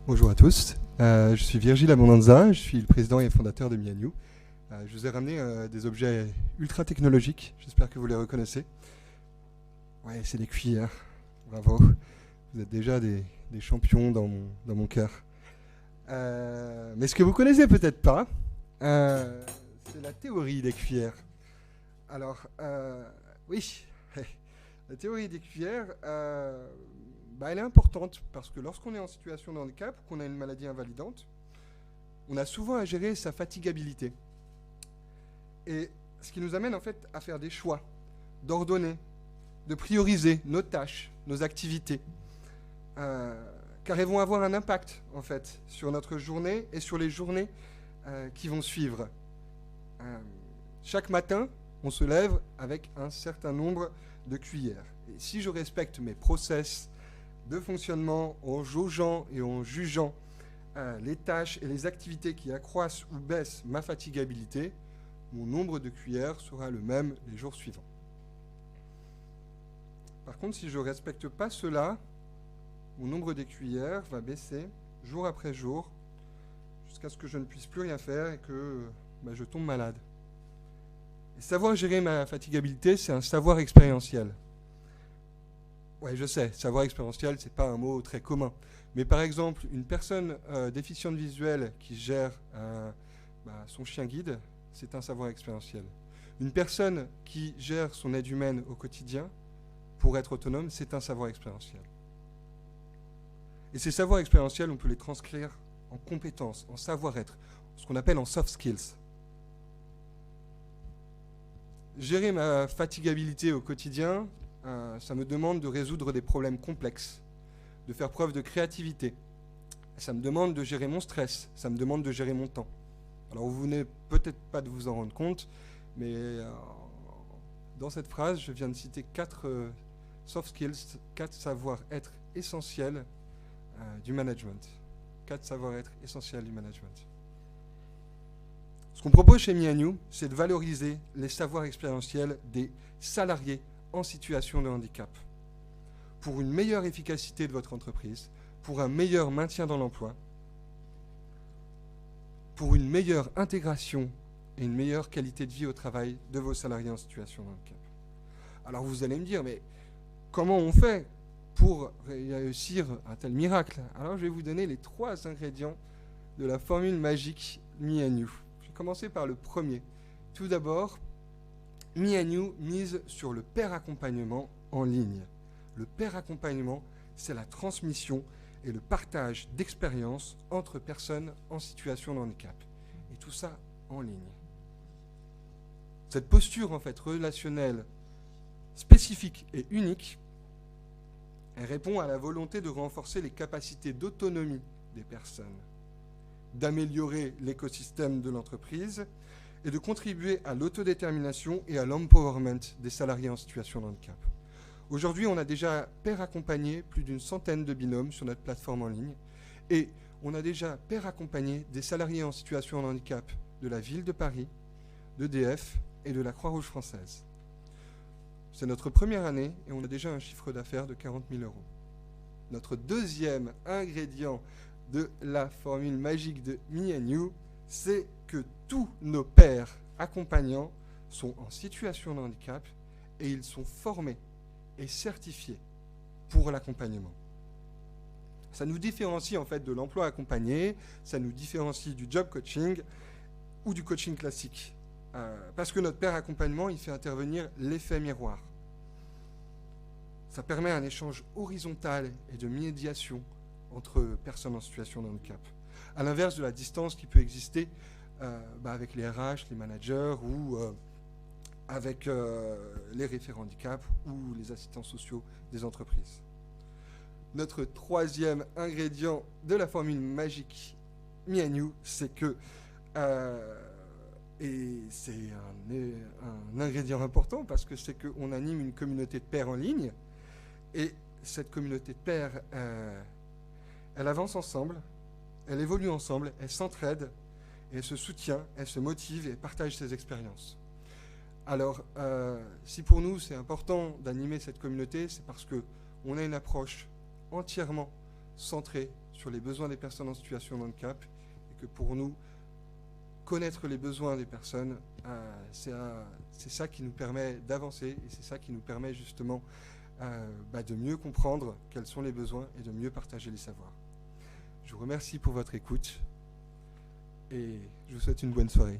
Bonjour à tous, je suis Virgile Abondanza, je suis le président et fondateur de Mianu. Je vous ai ramené des objets ultra technologiques, j'espère que vous les reconnaissez. Ouais, c'est des cuillères, bravo, vous êtes déjà des champions dans mon cœur. Mais ce que vous connaissez peut-être pas, c'est la théorie des cuillères. Alors, oui, la théorie des cuillères, elle est importante parce que lorsqu'on est en situation de handicap ou qu'on a une maladie invalidante, on a souvent à gérer sa fatigabilité. Et ce qui nous amène en fait à faire des choix, d'ordonner, de prioriser nos tâches, nos activités, car elles vont avoir un impact en fait sur notre journée et sur les journées qui vont suivre. Chaque matin, on se lève avec un certain nombre de cuillères. Et si je respecte mes process de fonctionnement en jaugeant et en jugeant les tâches et les activités qui accroissent ou baissent ma fatigabilité, mon nombre de cuillères sera le même les jours suivants. Par contre, si je ne respecte pas cela, mon nombre de cuillères va baisser jour après jour jusqu'à ce que je ne puisse plus rien faire et que je tombe malade. Et savoir gérer ma fatigabilité, c'est un savoir expérientiel. Ouais, je sais, savoir expérientiel, c'est pas un mot très commun. Mais par exemple, une personne déficiente visuelle qui gère son chien guide, c'est un savoir expérientiel. Une personne qui gère son aide humaine au quotidien, pour être autonome, c'est un savoir expérientiel. Et ces savoirs expérientiels, on peut les transcrire en compétences, en savoir-être, ce qu'on appelle en soft skills. Gérer ma fatigabilité au quotidien, ça me demande de résoudre des problèmes complexes, de faire preuve de créativité. Ça me demande de gérer mon stress, ça me demande de gérer mon temps. Alors vous venez peut-être pas de vous en rendre compte, mais dans cette phrase, je viens de citer 4 soft skills, 4 savoir-être essentiels du management. 4 savoir-être essentiels du management. Ce qu'on propose chez Mianu, c'est de valoriser les savoirs expérientiels des salariés en situation de handicap, pour une meilleure efficacité de votre entreprise, pour un meilleur maintien dans l'emploi, pour une meilleure intégration et une meilleure qualité de vie au travail de vos salariés en situation de handicap. Alors vous allez me dire, mais comment on fait pour réussir un tel miracle? Alors je vais vous donner les 3 ingrédients de la formule magique Mianu. Je vais commencer par le premier. Tout d'abord, Mianu mise sur le pair accompagnement en ligne. Le pair accompagnement, c'est la transmission et le partage d'expériences entre personnes en situation de handicap. Et tout ça en ligne. Cette posture en fait relationnelle spécifique et unique, elle répond à la volonté de renforcer les capacités d'autonomie des personnes, d'améliorer l'écosystème de l'entreprise et de contribuer à l'autodétermination et à l'empowerment des salariés en situation de handicap. Aujourd'hui, on a déjà pair accompagné plus d'une centaine de binômes sur notre plateforme en ligne et on a déjà pair accompagné des salariés en situation de handicap de la ville de Paris, d'EDF et de la Croix-Rouge française. C'est notre première année et on a déjà un chiffre d'affaires de 40 000 euros. Notre deuxième ingrédient de la formule magique de Mianu, c'est que tous nos pairs accompagnants sont en situation de handicap et ils sont formés et certifiés pour l'accompagnement. Ça nous différencie en fait de l'emploi accompagné, ça nous différencie du job coaching ou du coaching classique. Parce que notre pair accompagnement, il fait intervenir l'effet miroir. Ça permet un échange horizontal et de médiation entre personnes en situation de handicap. À l'inverse de la distance qui peut exister avec les RH, les managers ou avec les référents handicap ou les assistants sociaux des entreprises. Notre troisième ingrédient de la formule magique Mianu, c'est que, et c'est un ingrédient important parce que c'est qu'on anime une communauté de pairs en ligne et cette communauté de pairs, elle avance ensemble, elle évolue ensemble, elle s'entraide, elle se soutient, elle se motive et partage ses expériences. Alors, si pour nous c'est important d'animer cette communauté, c'est parce qu'on a une approche entièrement centrée sur les besoins des personnes en situation de handicap, et que pour nous, connaître les besoins des personnes, c'est ça qui nous permet d'avancer, et c'est ça qui nous permet justement de mieux comprendre quels sont les besoins et de mieux partager les savoirs. Je vous remercie pour votre écoute et je vous souhaite une bonne soirée.